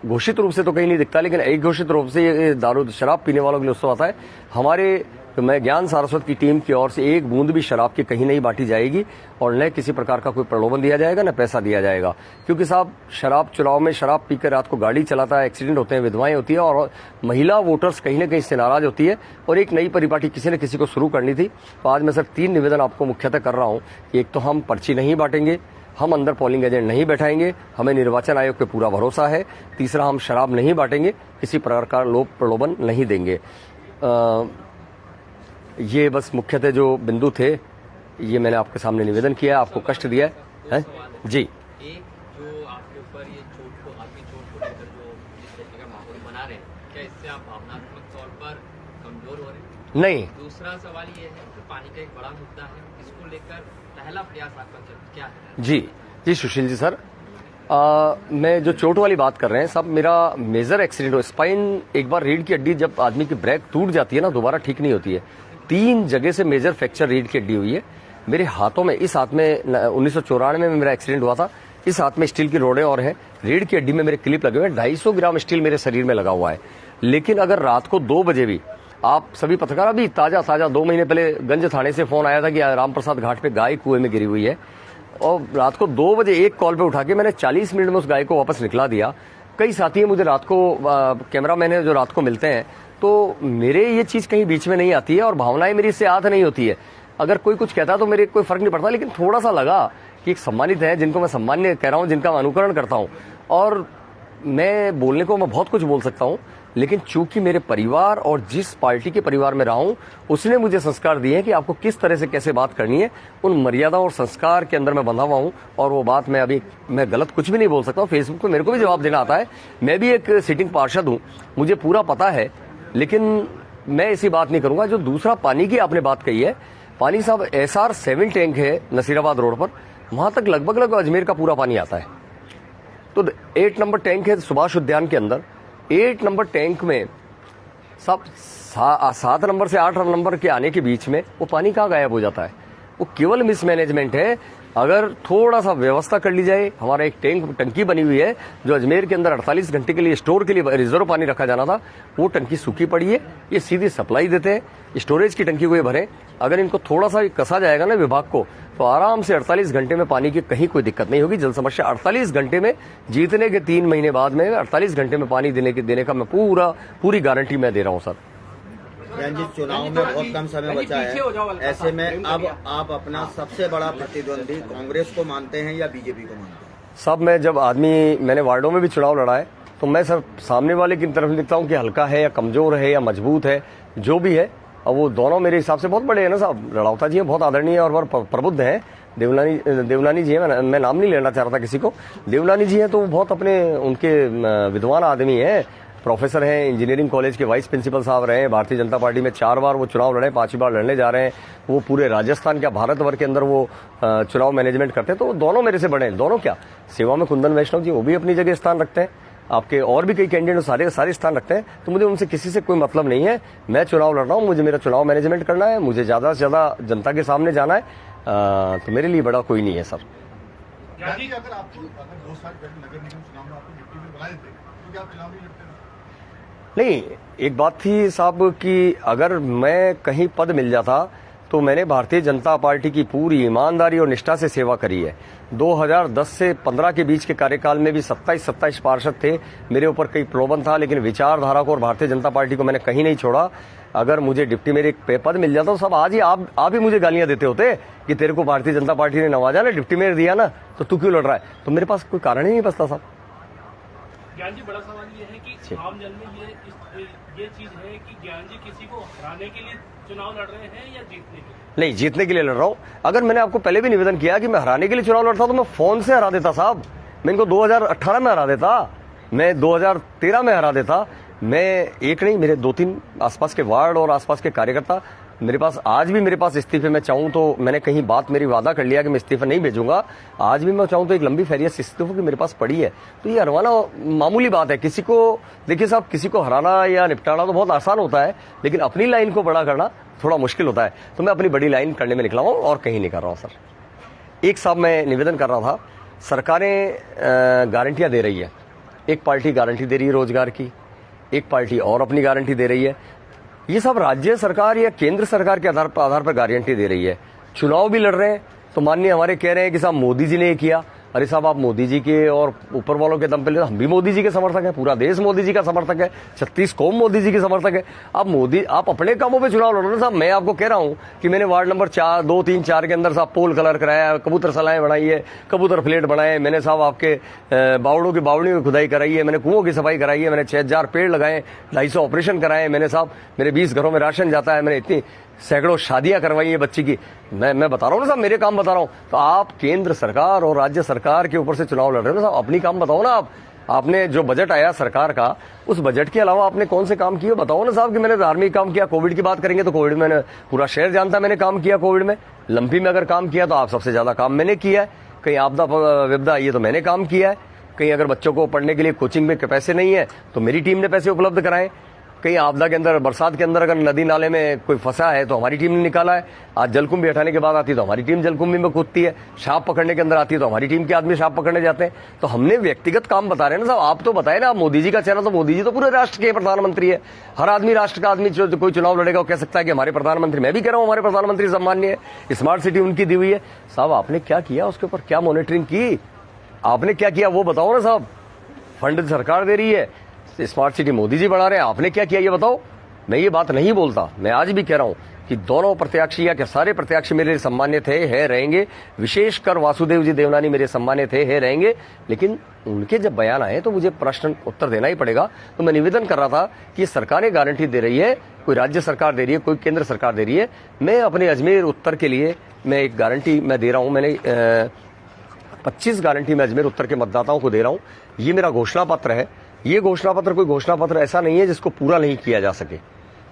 घोषित रूप से तो कहीं नहीं दिखता, लेकिन एक घोषित रूप से ये दारू, शराब पीने वालों के लिए उत्सव आता है। मैं ज्ञान सारस्वत की टीम की ओर से एक बूंद भी शराब की कहीं नहीं बांटी जाएगी, और न किसी प्रकार का कोई प्रलोभन दिया जाएगा, न पैसा दिया जाएगा। क्योंकि साहब शराब, चुनाव में शराब पीकर रात को गाड़ी चलाता है, एक्सीडेंट होते हैं, विधवाएं होती है, और महिला वोटर्स कहीं न कहीं इससे नाराज होती है। और एक नई परिपाटी किसी न किसी को शुरू करनी थी। तो आज मैं सर 3 निवेदन आपको मुख्यतः कर रहा हूं। एक तो हम पर्ची नहीं बांटेंगे, हम अंदर पोलिंग एजेंट नहीं बैठाएंगे, हमें निर्वाचन आयोग पे पूरा भरोसा है। तीसरा, हम शराब नहीं बांटेंगे, किसी प्रकार का लोभ प्रलोभन नहीं देंगे। ये बस मुख्यतः जो बिंदु थे, ये मैंने आपके सामने निवेदन किया, आपको कष्ट दिया है जी। एक जो आपके ऊपर ये चोट को, आपकी चोट को लेकर जो जिस तरीके का माहौल बना रहे हैं, क्या इससे आप भावनात्मक तौर पर कमजोर हो रहे हैं? नहीं। दूसरा सवाल ये है कि पानी का एक बड़ा मुद्दा है, इसको लेकर पहला प्रयास आपका क्या है? जी सुशील जी सर, मैं जो चोट वाली बात कर रहे हैं, सब मेरा मेजर एक्सीडेंट हो, स्पाइन एक बार रीढ़ की हड्डी जब आदमी की ब्रेक टूट जाती है ना, दोबारा ठीक नहीं होती है। 3 जगह से मेजर फ्रैक्चर रीढ़ की हड्डी हुई है मेरे हाथों में। इस हाथ में 1994 में मेरा एक्सीडेंट हुआ था। इस हाथ में स्टील की रोडें और हैं, रीढ़ की हड्डी में मेरे क्लिप लगे हुए हैं, 250 ग्राम स्टील मेरे शरीर में लगा हुआ है। लेकिन अगर रात को 2 बजे भी आप सभी पत्रकार, अभी ताजा 2 महीने पहले गंज थाने से फोन आया था कि राम प्रसाद घाट पे गाय कुएं में गिरी हुई है, और रात को 2 बजे एक कॉल पे उठा के मैंने 40 मिनट में उस गाय को वापस निकला दिया। कई साथी मुझे रात को कैमरामैन है जो रात को मिलते हैं, तो मेरे ये चीज कहीं बीच में नहीं आती है और भावनाएं मेरी इससे याद नहीं होती है। अगर कोई कुछ कहता तो मेरे कोई फर्क नहीं पड़ता, लेकिन थोड़ा सा लगा कि एक सम्मानित है जिनको मैं सम्मान्य कह रहा हूं, जिनका मैं अनुकरण करता हूं, और मैं बोलने को मैं बहुत कुछ बोल सकता हूं, लेकिन चूंकि मेरे परिवार और जिस पार्टी के परिवार में रहा हूं उसने मुझे संस्कार दिए हैं कि आपको किस तरह से कैसे बात करनी है, उन मर्यादा और संस्कार के अंदर मैं बंधा हुआ हूं। और वो बात मैं गलत कुछ भी नहीं बोल सकता हूं। फेसबुक पे मेरे को भी जवाब देना आता है, मैं भी एक सिटिंग पार्षद हूं, मुझे पूरा पता है, लेकिन मैं ऐसी बात नहीं करूंगा। जो दूसरा पानी की आपने बात कही है, पानी साहब SR 7 टैंक है नसीराबाद रोड पर, वहां तक लगभग अजमेर का पूरा पानी आता है। तो 8 नंबर टैंक है सुभाष उद्यान के अंदर, 8 नंबर टैंक में सब 7 नंबर से 8 नंबर के आने के बीच में वो पानी कहाँ गायब हो जाता है? वो केवल मिसमैनेजमेंट है। अगर थोड़ा सा व्यवस्था कर ली जाए, हमारा एक टंकी बनी हुई है जो अजमेर के अंदर 48 घंटे के लिए स्टोर के लिए रिजर्व पानी रखा जाना था, वो टंकी सूखी पड़ी है। ये सीधी सप्लाई देते हैं, स्टोरेज की टंकी को ये भरे। अगर इनको थोड़ा सा कसा जाएगा ना विभाग को, तो आराम से 48 घंटे में पानी की कहीं कोई दिक्कत नहीं होगी। जल समस्या 48 घंटे में, जीतने के 3 महीने बाद में 48 घंटे में पानी देने का मैं पूरी गारंटी मैं दे रहा हूँ सर। जी, चुनाव में बहुत कम समय बचा है, ऐसे में अब आप अपना सबसे बड़ा प्रतिद्वंदी कांग्रेस को मानते हैं या बीजेपी को मानते हैं? सब मैंने वार्डों में भी चुनाव लड़ा है, तो मैं सर सामने वाले की तरफ देखता हूँ कि हल्का है या कमजोर है या मजबूत है, जो भी है। और वो दोनों मेरे हिसाब से बहुत बड़े हैं ना साहब। लड़ावता जी हैं, बहुत आदरणीय और प्रबुद्ध हैं। देवलानी जी हैं, मैं नाम नहीं लेना चाह रहा था किसी को। देवलानी जी हैं तो वो बहुत उनके विद्वान आदमी हैं, प्रोफेसर हैं, इंजीनियरिंग कॉलेज के वाइस प्रिंसिपल साहब रहे हैं। भारतीय जनता पार्टी में 4 बार वो चुनाव लड़े, 5वीं बार लड़ने जा रहे हैं। वो पूरे राजस्थान क्या भारतवर्ष के अंदर वो चुनाव मैनेजमेंट करते हैं, तो दोनों मेरे से बड़े हैं। दोनों क्या, सेवा में कुंदन वैष्णव जी वो भी अपनी जगह स्थान रखते हैं, आपके और भी कई कैंडिडेट सारे स्थान रखते हैं। तो मुझे उनसे किसी से कोई मतलब नहीं है। मैं चुनाव लड़ रहा हूँ, मुझे मेरा चुनाव मैनेजमेंट करना है, मुझे ज्यादा से ज्यादा जनता के सामने जाना है। तो मेरे लिए बड़ा कोई नहीं है सर। अगर आपको 2 साल पहले नगर निगम चुनाव में आपको डिप्टी में बुलाए थे, तो क्या आप चुनाव नहीं लड़ते? नहीं, एक बात थी साहब कि अगर मैं कहीं पद मिल जाता तो मैंने भारतीय जनता पार्टी की पूरी ईमानदारी और निष्ठा से सेवा करी है। 2010 से 15 के बीच के कार्यकाल में भी 27 पार्षद थे, मेरे ऊपर कई प्रलोभन था, लेकिन विचारधारा को और भारतीय जनता पार्टी को मैंने कहीं नहीं छोड़ा। अगर मुझे डिप्टी मेरे पद मिल जाता तो सब आज ही आप ही मुझे गालियां देते होते कि तेरे को भारतीय जनता पार्टी ने नवाजा ना, डिप्टी मेयर दिया ना, तो तू क्यों लड़ रहा है? तो मेरे पास कोई कारण ही नहीं बचता साहब। ज्ञान जी, बड़ा सवाल ये है कि आम जन में ये चीज है कि ज्ञान जी किसी को हराने के लिए चुनाव लड़ रहे हैं या जीतने के लिए? नहीं, जीतने के लिए लड़ रहा हूं। अगर मैंने आपको पहले भी निवेदन किया कि मैं हराने के लिए चुनाव लड़ता तो मैं फोन से हरा देता साहब। मैं इनको 2018 में हरा देता, मैं 2013 में हरा देता। मैं एक नहीं, मेरे 2-3 आसपास के वार्ड और आसपास के कार्यकर्ता मेरे पास, आज भी मेरे पास इस्तीफे में चाहूं तो, मैंने कहीं बात मेरी वादा कर लिया कि मैं इस्तीफा नहीं भेजूंगा। आज भी मैं चाहूं तो एक लंबी फहरिस्त इस्तीफों की मेरे पास पड़ी है। तो ये हरवाना मामूली बात है। किसी को देखिए साहब, किसी को हराना या निपटाना तो बहुत आसान होता है, लेकिन अपनी लाइन को बड़ा करना थोड़ा मुश्किल होता है। तो मैं अपनी बड़ी लाइन करने में निकला हूं और कहीं नहीं कर रहा हूं सर। एक साहब मैं निवेदन कर रहा था, सरकारें गारंटियां दे रही है, एक पार्टी गारंटी दे रही है रोजगार की, एक पार्टी और अपनी गारंटी दे रही है। ये सब राज्य सरकार या केंद्र सरकार के आधार पर गारंटी दे रही है। चुनाव भी लड़ रहे हैं तो माननीय हमारे कह रहे हैं कि साहब मोदी जी ने ये किया। अरे साहब, आप मोदी जी के और ऊपर वालों के दम पे, हम भी मोदी जी के समर्थक हैं, पूरा देश मोदी जी का समर्थक है, 36 कौम मोदी जी के समर्थक है। आप अपने कामों पे चुनाव लड़ो ना साहब। मैं आपको कह रहा हूं कि मैंने वार्ड नंबर 2, 3, 4 के अंदर साहब पोल कलर कराया, कबूतर सलाएं बनाई है, कबूतर फ्लेट बनाए, मैंने साहब आपके बावड़ों की बावड़ी में खुदाई कराई है, मैंने कुओं की सफाई कराई है, मैंने 6000 पेड़ लगाए, 250 ऑपरेशन कराए मैंने साहब, मेरे 20 घरों में राशन जाता है, मैंने इतनी सैकड़ों शादियां करवाई है बच्ची की। मैं बता रहा हूं ना साहब, मेरे काम बता रहा हूं। तो आप केंद्र सरकार और राज्य सरकार के ऊपर से चुनाव लड़ रहे हो ना साहब, अपनी काम बताओ ना। आपने जो बजट आया सरकार का, उस बजट के अलावा आपने कौन से काम किए बताओ ना साहब। कि मैंने धार्मिक काम किया, कोविड की बात करेंगे तो कोविड में मैंने, पूरा शहर जानता मैंने काम किया कोविड में। लंपी में अगर काम किया तो आप सबसे ज्यादा काम मैंने किया है। कहीं आपदा विपदा आई है तो मैंने काम किया है। कहीं अगर बच्चों को पढ़ने के लिए कोचिंग में पैसे नहीं है तो मेरी टीम ने पैसे उपलब्ध कराए। कहीं आपदा के अंदर, बरसात के अंदर अगर नदी नाले में कोई फंसा है तो हमारी टीम ने निकाला है। आज जलकुंभी हटाने के बाद आती है तो हमारी टीम जलकुंभी में कूदती है। सांप पकड़ने के अंदर आती है तो हमारी टीम के आदमी सांप पकड़ने जाते हैं। तो हमने व्यक्तिगत काम बता रहे हैं ना साहब। आप तो बताए ना, आप मोदी जी का चेहरा, तो मोदी जी तो पूरे राष्ट्र के प्रधानमंत्री है। हर आदमी, राष्ट्र का आदमी जो कोई चुनाव लड़ेगा वो कह सकता है कि हमारे प्रधानमंत्री, मैं भी कह रहा हूं हमारे प्रधानमंत्री सम्मान्य है, स्मार्ट सिटी उनकी दी हुई है। साहब आपने क्या किया, उसके ऊपर क्या मॉनिटरिंग की, आपने क्या किया वो बताओ ना साहब। फंड सरकार दे रही है, स्मार्ट सिटी मोदी जी बढ़ा रहे हैं, आपने क्या किया ये बताओ। मैं ये बात नहीं बोलता, मैं आज भी कह रहा हूं कि दोनों प्रत्याशी या क्या सारे प्रत्याशी मेरे लिए सम्मान्य थे, है, रहेंगे। विशेषकर वासुदेव जी देवनानी मेरे सम्मान्य थे, है, रहेंगे। लेकिन उनके जब बयान आए तो मुझे प्रश्न उत्तर देना ही पड़ेगा। तो मैं निवेदन कर रहा था कि सरकारें गारंटी दे रही है, कोई राज्य सरकार दे रही है, कोई केंद्र सरकार दे रही है। मैं अपने अजमेर उत्तर के लिए मैं एक गारंटी मैं दे रहा हूं। मैंने 25 गारंटी मैं अजमेर उत्तर के मतदाताओं को दे रहा हूं। ये मेरा घोषणा पत्र है। ये घोषणा पत्र कोई घोषणा पत्र ऐसा नहीं है जिसको पूरा नहीं किया जा सके।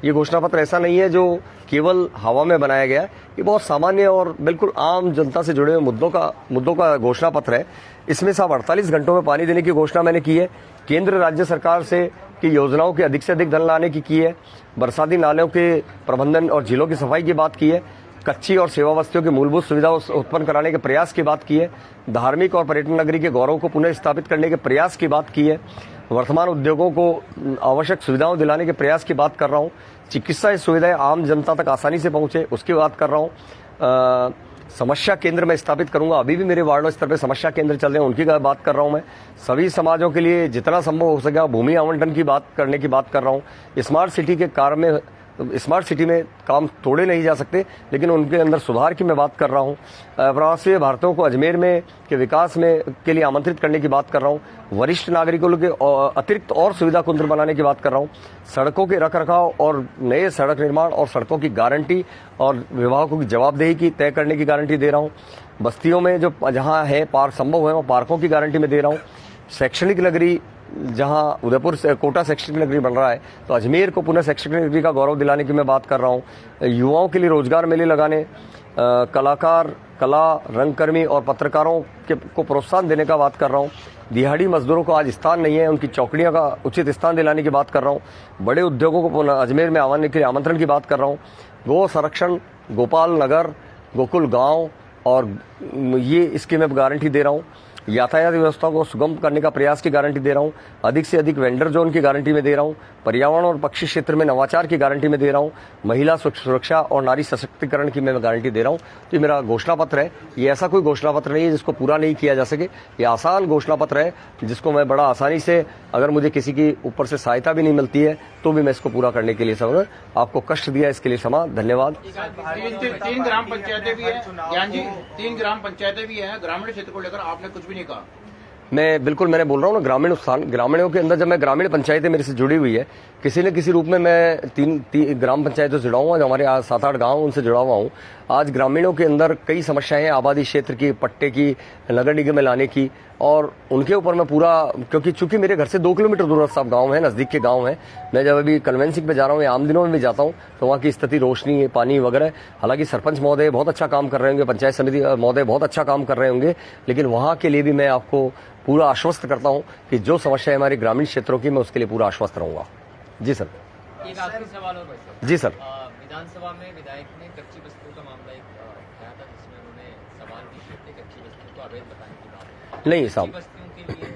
ये घोषणा पत्र ऐसा नहीं है जो केवल हवा में बनाया गया है। ये बहुत सामान्य और बिल्कुल आम जनता से जुड़े हुए मुद्दों का घोषणा पत्र है। इसमें साहब 48 घंटों में पानी देने की घोषणा मैंने की है। केंद्र राज्य सरकार से की योजनाओं के अधिक से अधिक धन लाने की है। बरसाती नालों के प्रबंधन और झीलों की सफाई की बात की है। कच्ची और सेवा वस्तुओं की मूलभूत सुविधा उत्पन्न कराने के प्रयास की बात की है। धार्मिक और पर्यटन नगरी के गौरव को पुनः स्थापित करने के प्रयास की बात की है। वर्तमान उद्योगों को आवश्यक सुविधाओं दिलाने के प्रयास की बात कर रहा हूं। चिकित्सा सुविधाएं आम जनता तक आसानी से पहुंचे उसकी बात कर रहा हूं। समस्या केंद्र में स्थापित करूंगा। अभी भी मेरे वार्ड स्तर पे समस्या केंद्र चल रहे हैं, उनकी बात कर रहा हूं मैं। सभी समाजों के लिए जितना संभव हो सके भूमि आवंटन की बात करने की बात कर रहा हूं। स्मार्ट सिटी के कार्य में, स्मार्ट सिटी में काम तोड़े नहीं जा सकते, लेकिन उनके अंदर सुधार की मैं बात कर रहा हूं। प्रवासी भारतीयों को अजमेर में के विकास में के लिए आमंत्रित करने की बात कर रहा हूं। वरिष्ठ नागरिकों के अतिरिक्त और सुविधा केंद्र बनाने की बात कर रहा हूं। सड़कों के रखरखाव और नए सड़क निर्माण और सड़कों की गारंटी और विभागों की जवाबदेही की तय करने की गारंटी दे रहा हूं। बस्तियों में जो जहां है पार्क संभव है वहां पार्कों की गारंटी में दे रहा हूं। शैक्षणिक नगरी, जहां उदयपुर से कोटा शैक्षणिक नगरी बन रहा है तो अजमेर को पुनः शैक्षणिक नगरी का गौरव दिलाने की मैं बात कर रहा हूं। युवाओं के लिए रोजगार मेले लगाने, कलाकार, कला, रंगकर्मी और पत्रकारों को प्रोत्साहन देने का बात कर रहा हूं। दिहाड़ी मजदूरों को आज स्थान नहीं है, उनकी चौकड़ियों का उचित स्थान दिलाने की बात कर रहा हूं। बड़े उद्योगों को पुनः अजमेर में आने के लिए आमंत्रण की बात कर रहा हूं। गो संरक्षण, गोपाल नगर, गोकुल गांव और ये इसकी मैं गारंटी दे रहा हूं। यातायात व्यवस्था को सुगम करने का प्रयास की गारंटी दे रहा हूं। अधिक से अधिक वेंडर जोन की गारंटी में दे रहा हूं। पर्यावरण और पक्षी क्षेत्र में नवाचार की गारंटी में दे रहा हूं। महिला सुरक्षा और नारी सशक्तिकरण की मैं गारंटी दे रहा हूं। तो ये मेरा घोषणा पत्र है। ये ऐसा कोई घोषणा पत्र नहीं है जिसको पूरा नहीं किया जा सके। ये आसान घोषणा पत्र है जिसको मैं बड़ा आसानी से, अगर मुझे किसी की ऊपर से सहायता भी नहीं मिलती है तो भी मैं इसको पूरा करने के लिए समझ। आपको कष्ट दिया इसके लिए क्षमा, धन्यवाद। तीन ग्राम पंचायतें भी है ज्ञान जी, 3 ग्राम पंचायतें भी हैं। ग्रामीण क्षेत्र को लेकर आपने कुछ भी नहीं कहा। मैं बिल्कुल, मैंने बोल रहा हूँ ना, ग्रामीणों के अंदर जब मैं ग्रामीण पंचायतें मेरे से जुड़ी हुई है, किसी न किसी रूप में मैं तीन ग्राम पंचायतों से जुड़ा हुआ, जो हमारे 7-8 गांव उनसे जुड़ा हुआ हूँ। आज ग्रामीणों के अंदर कई समस्याएं हैं, आबादी क्षेत्र की, पट्टे की, नगर निगम में लाने की, और उनके ऊपर मैं पूरा, क्योंकि चूंकि मेरे घर से 2 किलोमीटर दूर सब गांव है, नजदीक के गांव है। मैं जब अभी कन्वेंसिंग पे जा रहा हूँ या आम दिनों में भी जाता हूँ तो वहाँ की स्थिति, रोशनी, पानी वगैरह, हालांकि सरपंच महोदय बहुत अच्छा काम कर रहे होंगे, पंचायत समिति महोदय बहुत अच्छा काम कर रहे होंगे, लेकिन वहाँ के लिए भी मैं आपको पूरा आश्वस्त करता हूँ कि जो समस्या है हमारे ग्रामीण क्षेत्रों की, मैं उसके लिए पूरा आश्वस्त रहूंगा। जी सर। एक आखिरी सवाल और भाई। जी सर। विधानसभा में विधायक ने कच्ची बस्तियों का मामला एक उठाया था, जिसमें उन्होंने सवाल भी किए थे कच्ची बस्तियों को अवैध बताने की बात। नहीं साहब, कच्ची बस्तियों के लिए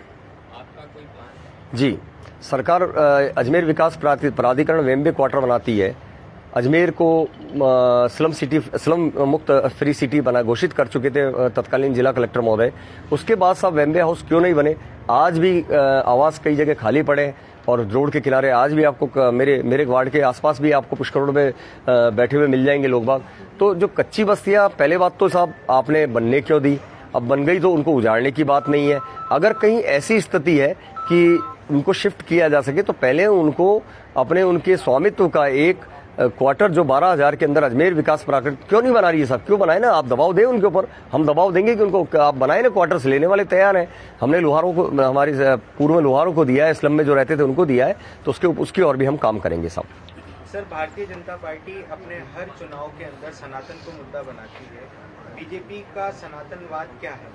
आपका कोई प्लान है? जी, सरकार अजमेर विकास प्राधिकरण वेम्बे क्वार्टर बनाती है। अजमेर को स्लम मुक्त फ्री सिटी बना घोषित कर चुके थे तत्कालीन जिला कलेक्टर महोदय। उसके बाद साहब वेम्बे हाउस क्यों नहीं बने? आज भी आवास कई जगह खाली पड़े और रोड के किनारे आज भी आपको मेरे वार्ड के आसपास भी आपको पुष्करों में बैठे हुए मिल जाएंगे लोग बाग। तो जो कच्ची बस्तियां, पहले बात तो साहब आपने बनने क्यों दी? अब बन गई तो उनको उजाड़ने की बात नहीं है। अगर कहीं ऐसी स्थिति है कि उनको शिफ्ट किया जा सके तो पहले उनको अपने उनके स्वामित्व का एक क्वार्टर जो 12,000 के अंदर अजमेर विकास प्राधिकरण क्यों नहीं बना रही है साहब? क्यों बनाए ना, आप दबाव दें उनके ऊपर, हम दबाव देंगे कि उनको आप बनाए ना क्वार्टर्स। लेने वाले तैयार हैं। हमने लोहारों को, हमारे पूर्व में लोहारों को दिया है, स्लम में जो रहते थे उनको दिया है, तो उसकी और भी हम काम करेंगे साहब। सर, भारतीय जनता पार्टी अपने हर चुनाव के अंदर सनातन को मुद्दा बनाती है। बीजेपी का सनातनवाद क्या है?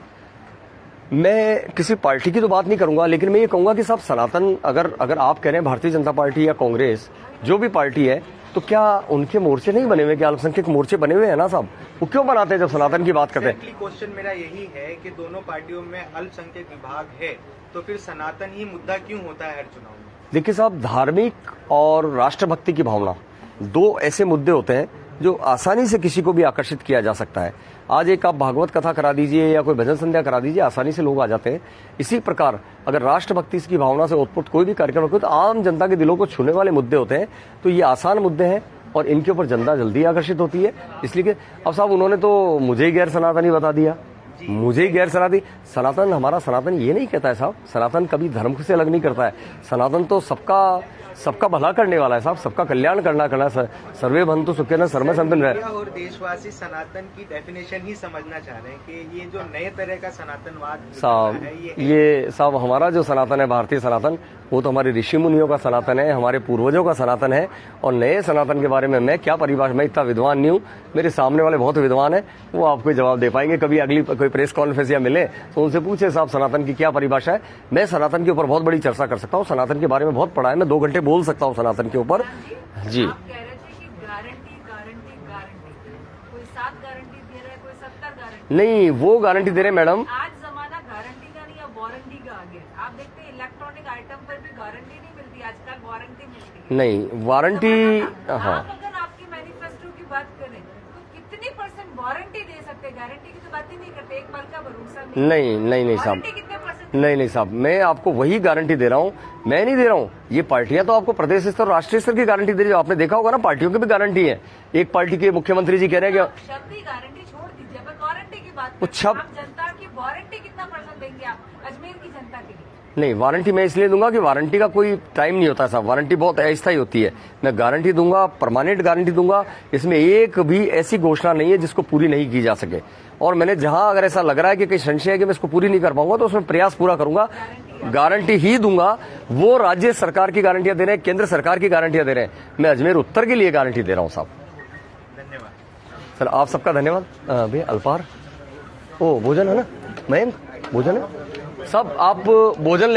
मैं किसी पार्टी की तो बात नहीं करूंगा, लेकिन मैं ये कहूंगा कि साहब सनातन अगर आप कह रहे हैं भारतीय जनता पार्टी या कांग्रेस जो भी पार्टी है, तो क्या उनके मोर्चे नहीं बने हुए? क्या अल्पसंख्यक मोर्चे बने हुए हैं ना साहब? वो क्यों बनाते हैं जब सनातन की बात करते हैं? क्वेश्चन मेरा यही है कि दोनों पार्टियों में अल्पसंख्यक विभाग है, तो फिर सनातन ही मुद्दा क्यों होता है हर चुनाव में? देखिए साहब, धार्मिक और राष्ट्रभक्ति की भावना दो ऐसे मुद्दे होते हैं जो आसानी से किसी को भी आकर्षित किया जा सकता है। आज एक आप भागवत कथा करा दीजिए या कोई भजन संध्या करा दीजिए, आसानी से लोग आ जाते हैं। इसी प्रकार अगर राष्ट्रभक्ति की भावना से उत्पुष्ट कोई भी कार्यक्रम हो तो आम जनता के दिलों को छूने वाले मुद्दे होते हैं, तो ये आसान मुद्दे हैं और इनके ऊपर जनता जल्दी आकर्षित होती है। इसलिए कि अब साहब उन्होंने तो मुझे ही गैर सनातनी बता दिया, मुझे ही गैर सनातनी। सनातन हमारा सनातन ये नहीं कहता है साहब, सनातन कभी धर्म से अलग नहीं करता है। सनातन तो सबका भला करने वाला है साहब, सबका कल्याण करना सर्वे भवन्तु सुखिनः सर्वे सन्तु निरामयः। और देशवासी सनातन की डेफिनेशन ही समझना चाह रहे हैं कि ये जो नए तरह का सनातनवाद साहब, ये साहब हमारा जो सनातन है, भारतीय सनातन, वो तो हमारे ऋषि मुनियों का सनातन है, हमारे पूर्वजों का सनातन है। और नए सनातन के बारे में मैं क्या परिभाषा, मैं इतना विद्वान नहीं हूँ, मेरे सामने वाले बहुत विद्वान है, वो आपको जवाब दे पाएंगे। कभी अगली कोई प्रेस कॉन्फ्रेंस या मिले तो उनसे पूछे साहब सनातन की क्या परिभाषा है। मैं सनातन के ऊपर बहुत बड़ी चर्चा कर सकता हूँ, सनातन के बारे में बहुत पढ़ा है, मैं 2 घंटे बोल सकता हूँ सनातन के ऊपर जी। आप कह रहे थे कि गारंटी कोई 7 गारंटी दे रहा है, कोई 70 गारंटी नहीं, वो गारंटी दे रहे मैडम। आज जमाना गारंटी का नहीं, अब वारंटी का आ गया। आप देखते हैं इलेक्ट्रॉनिक आइटम पर भी गारंटी नहीं मिलती, आजकल वारंटी मिलती है। नहीं, वारंटी, हाँ, अगर आपकी मैनिफेस्टो की बात करें तो कितनी % वारंटी दे सकते हैं? गारंटी की तो बात ही नहीं करते, एक पल का भरोसा नहीं साहब, नहीं साहब, मैं आपको वही गारंटी दे रहा हूँ। मैं नहीं दे रहा हूँ, ये पार्टियां तो आपको प्रदेश स्तर और राष्ट्रीय स्तर की गारंटी दे रही है। आपने देखा होगा ना, पार्टियों की भी गारंटी है। एक पार्टी के मुख्यमंत्री जी कह रहे हैं कि शब्द ही गारंटी छोड़ दीजिए, अब वारंटी की बात वो करें। आप जनता की वारंटी कितना % देंगे आप अजमेर की जनता के लिए? नहीं, वारंटी मैं इसलिए दूंगा कि वारंटी का कोई टाइम नहीं होता साहब, वारंटी बहुत अस्थायी होती है। मैं गारंटी दूंगा, परमानेंट गारंटी दूंगा, इसमें एक भी ऐसी घोषणा नहीं है जिसको पूरी नहीं की जा सके। और मैंने जहां अगर ऐसा लग रहा है कि कहीं संशय है कि मैं इसको पूरी नहीं कर पाऊंगा, तो उसमें प्रयास पूरा करूंगा, गारंटी ही दूंगा। वो राज्य सरकार की गारंटियां दे रहे हैं, केंद्र सरकार की गारंटियां दे रहे हैं, मैं अजमेर उत्तर के लिए गारंटी दे रहा हूं साहब। धन्यवाद सर, आप सबका धन्यवाद। भैया अल्पार, ओ भोजन है ना, मयंक भोजन है साहब, आप भोजन